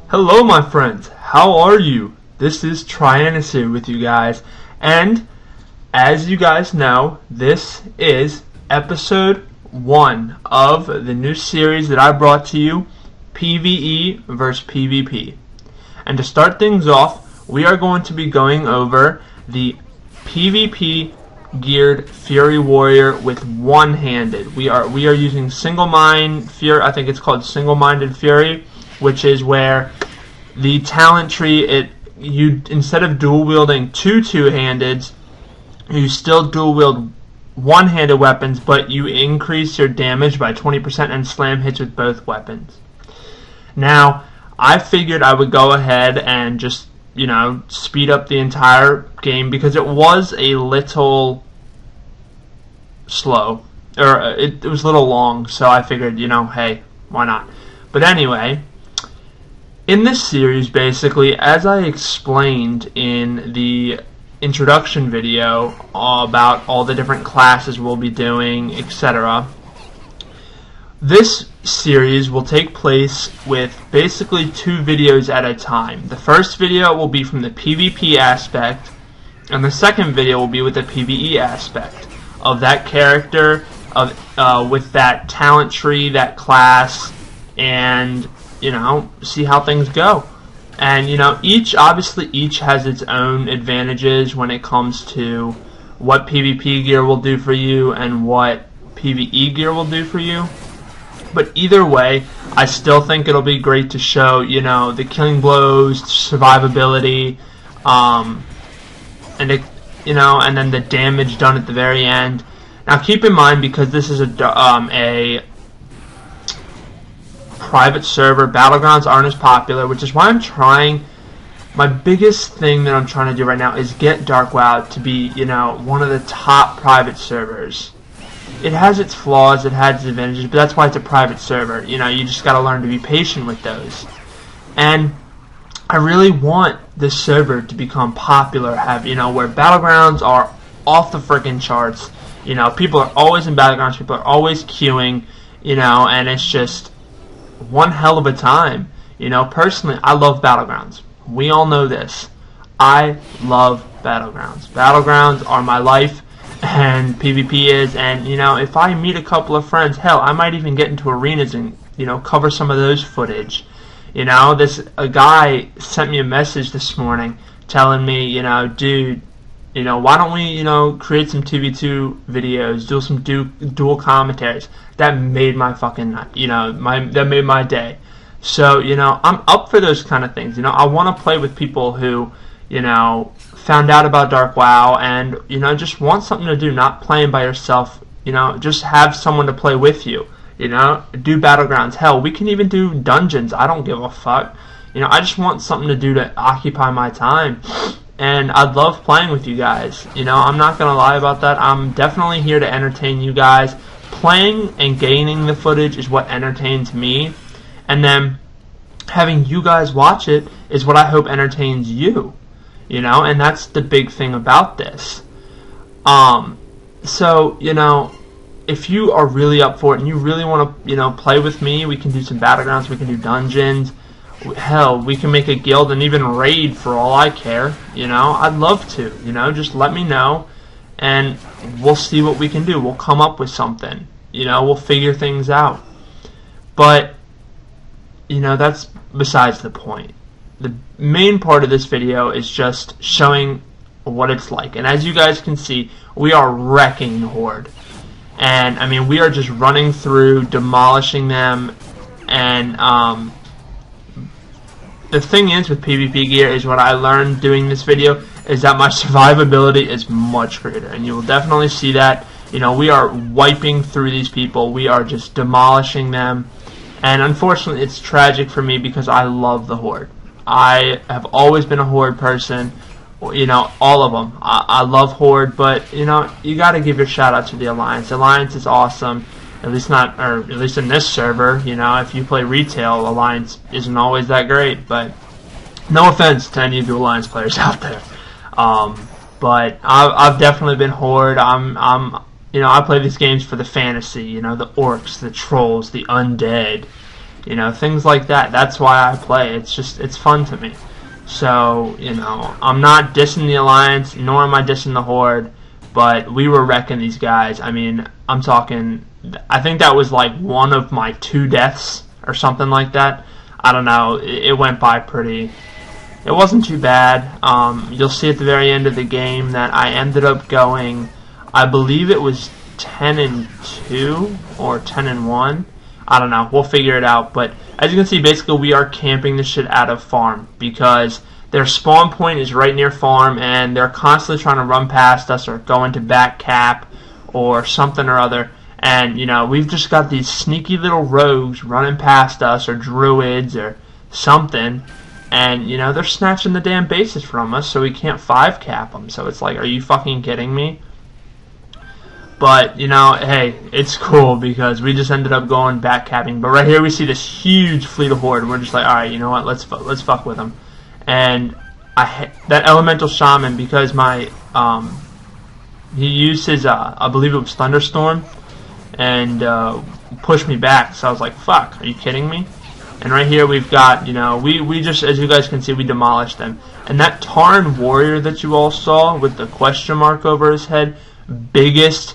Hello my friends, how are you? This is Tryanis here with you guys, and as you guys know, this is episode 1 of the new series that I brought to you, PvE versus PvP. And to start things off, we are going to be going over the PvP geared Fury Warrior with one-handed. We are using single mind Fury. I think it's called single-minded Fury, which is where the talent tree, you instead of dual wielding two-handeds, you still dual wield one-handed weapons, but you increase your damage by 20% and slam hits with both weapons. Now, I figured I would go ahead and just, speed up the entire game because it was a little slow, or it was a little long, so I figured, hey, why not? But anyway, in this series, basically, as I explained in the introduction video about all the different classes we'll be doing, etc., this series will take place with basically 2 videos at a time. The first video will be from the PvP aspect, and the second video will be with the PvE aspect of that character, with that talent tree, that class, and see how things go. And each has its own advantages when it comes to what PvP gear will do for you and what PvE gear will do for you. But either way, I still think it'll be great to show the killing blows, survivability, and then the damage done at the very end. Now keep in mind, because this is a private server, battlegrounds aren't as popular, which is why my biggest thing that I'm trying to do right now is get Dark WoW to be, one of the top private servers. It has its flaws, it has its advantages, but that's why it's a private server. You just gotta learn to be patient with those. And I really want this server to become popular, where battlegrounds are off the freaking charts. People are always in battlegrounds, people are always queuing, and it's just one hell of a time. Personally, I love battlegrounds. We all know this. I love battlegrounds. Battlegrounds are my life, and PvP is, and if I meet a couple of friends, hell, I might even get into arenas and cover some of those footage. A guy sent me a message this morning telling me, dude, why don't we create some 2v2 videos, do some dual commentaries. That made my fucking night, that made my day. So I'm up for those kind of things. I want to play with people who found out about Dark WoW and just want something to do, not playing by yourself. Just have someone to play with you. Do battlegrounds. Hell, we can even do dungeons. I don't give a fuck. I just want something to do to occupy my time. And I'd love playing with you guys. I'm not going to lie about that. I'm definitely here to entertain you guys. Playing and gaining the footage is what entertains me. And then having you guys watch it is what I hope entertains you. And that's the big thing about this. So, if you are really up for it and you really want to, play with me, we can do some battlegrounds, we can do dungeons. Hell, we can make a guild and even raid for all I care. I'd love to. Just let me know, and we'll see what we can do. We'll come up with something. We'll figure things out. But that's besides the point. The main part of this video is just showing what it's like. And as you guys can see, we are wrecking the Horde. And we are just running through, demolishing them, and the thing is with PvP gear is what I learned doing this video is that my survivability is much greater, and you will definitely see that. We are wiping through these people. We are just demolishing them, and unfortunately it's tragic for me because I love the Horde. I have always been a Horde person, all of them. I love Horde, but you gotta give your shout out to the Alliance. The Alliance is awesome. At least in this server, if you play retail, Alliance isn't always that great, but no offense to any of the Alliance players out there. But I've definitely been Horde. I play these games for the fantasy, the orcs, the trolls, the undead, You know, things like that. That's why I play. It's fun to me. So, you know, I'm not dissing the Alliance, nor am I dissing the Horde, but we were wrecking these guys. I mean, I'm talking, I think that was like one of my 2 deaths or something like that. I don't know. It went by pretty. It wasn't too bad. You'll see at the very end of the game that I ended up going, I believe it was 10-2 or 10-1. I don't know. We'll figure it out. But as you can see, basically we are camping the shit out of farm because their spawn point is right near farm, and they're constantly trying to run past us or go into back cap or something or other. And, you know, we've just got these sneaky little rogues running past us, or druids or something. And, you know, they're snatching the damn bases from us, so we can't 5 cap them. So it's like, are you fucking kidding me? But, you know, hey, it's cool because we just ended up going back capping. But right here we see this huge fleet of Horde, and we're just like, alright, you know what, let's fuck with them. And that Elemental Shaman, because my, he used his, I believe it was Thunderstorm, and pushed me back. So I was like, fuck, are you kidding me? And right here we've got, you know, we just, as you guys can see, we demolished them. And that Tarn Warrior that you all saw with the question mark over his head, biggest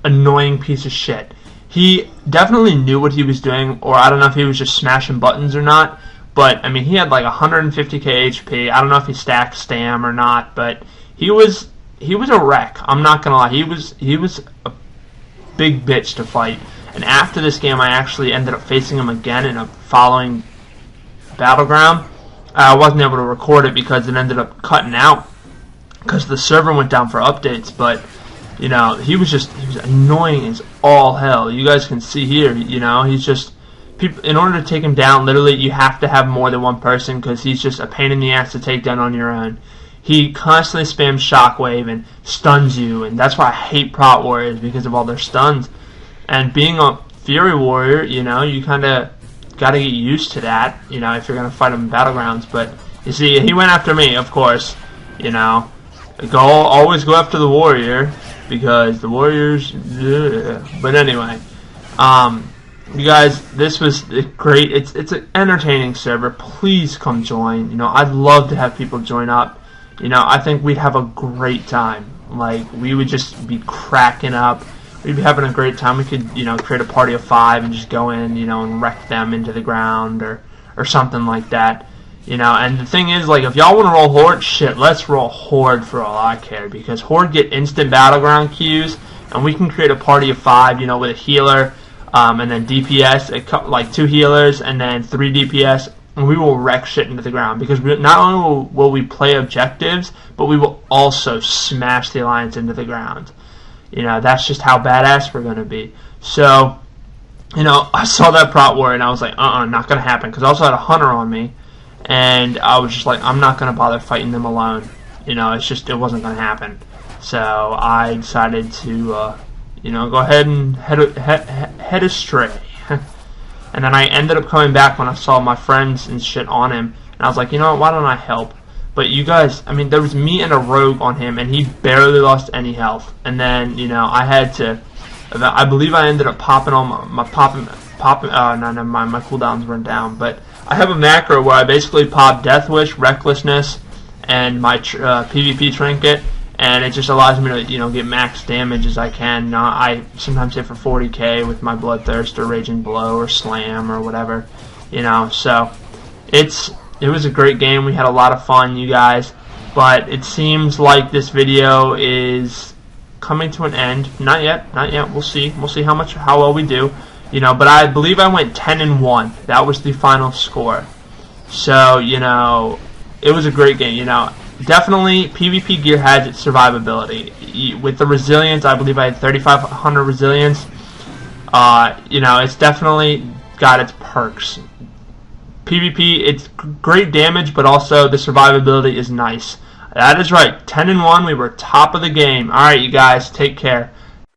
annoying piece of shit. He definitely knew what he was doing, or I don't know if he was just smashing buttons or not, but I mean, he had like 150k HP. I don't know if he stacked stam or not, but he was a wreck. I'm not gonna lie, he was a big bitch to fight. And after this game, I actually ended up facing him again in a following battleground. I wasn't able to record it because it ended up cutting out because the server went down for updates, but you know, he was annoying as all hell. You guys can see here, you know, he's just, people, in order to take him down, literally you have to have more than one person because he's just a pain in the ass to take down on your own. He constantly spams Shockwave and stuns you, and that's why I hate Prot Warriors, because of all their stuns. And being a Fury Warrior, you know, you kind of got to get used to that, you know, if you're going to fight him in Battlegrounds. But, you see, he went after me, of course, you know. Always go after the Warrior, because the Warriors, ugh. But anyway, you guys, this was great. It's an entertaining server. Please come join. You know, I'd love to have people join up. You know, I think we'd have a great time. Like, we would just be cracking up. We'd be having a great time. We could, you know, create a party of 5 and just go in, you know, and wreck them into the ground or something like that. You know, and the thing is, like, if y'all want to roll Horde, shit, let's roll Horde for all I care, because Horde get instant battleground queues, and we can create a party of 5, you know, with a healer, and then DPS, like 2 healers, and then 3 DPS, and we will wreck shit into the ground, because not only will we play objectives, but we will also smash the Alliance into the ground. You know, that's just how badass we're going to be. So, you know, I saw that Prot Warrior, and I was like, not going to happen, because I also had a Hunter on me. And I was just like, I'm not going to bother fighting them alone. You know, it wasn't going to happen. So I decided to, you know, go ahead and head astray. And then I ended up coming back when I saw my friends and shit on him. And I was like, you know what, why don't I help? But you guys, I mean, there was me and a rogue on him, and he barely lost any health. And then, you know, I had to, I believe I ended up popping on my never mind, my cooldowns weren't down, but I have a macro where I basically pop Death Wish, Recklessness, and my PvP trinket, and it just allows me to, you know, get max damage as I can. I sometimes hit for 40k with my Bloodthirst or Raging Blow or Slam or whatever, you know. So it was a great game. We had a lot of fun, you guys. But it seems like this video is coming to an end. Not yet. We'll see. We'll see how well we do. You know, but I believe I went 10-1. That was the final score. So, you know, it was a great game. You know, definitely PvP gear has its survivability. With the resilience, I believe I had 3,500 resilience. You know, it's definitely got its perks. PvP, it's great damage, but also the survivability is nice. That is right. 10-1. We were top of the game. All right, you guys, take care.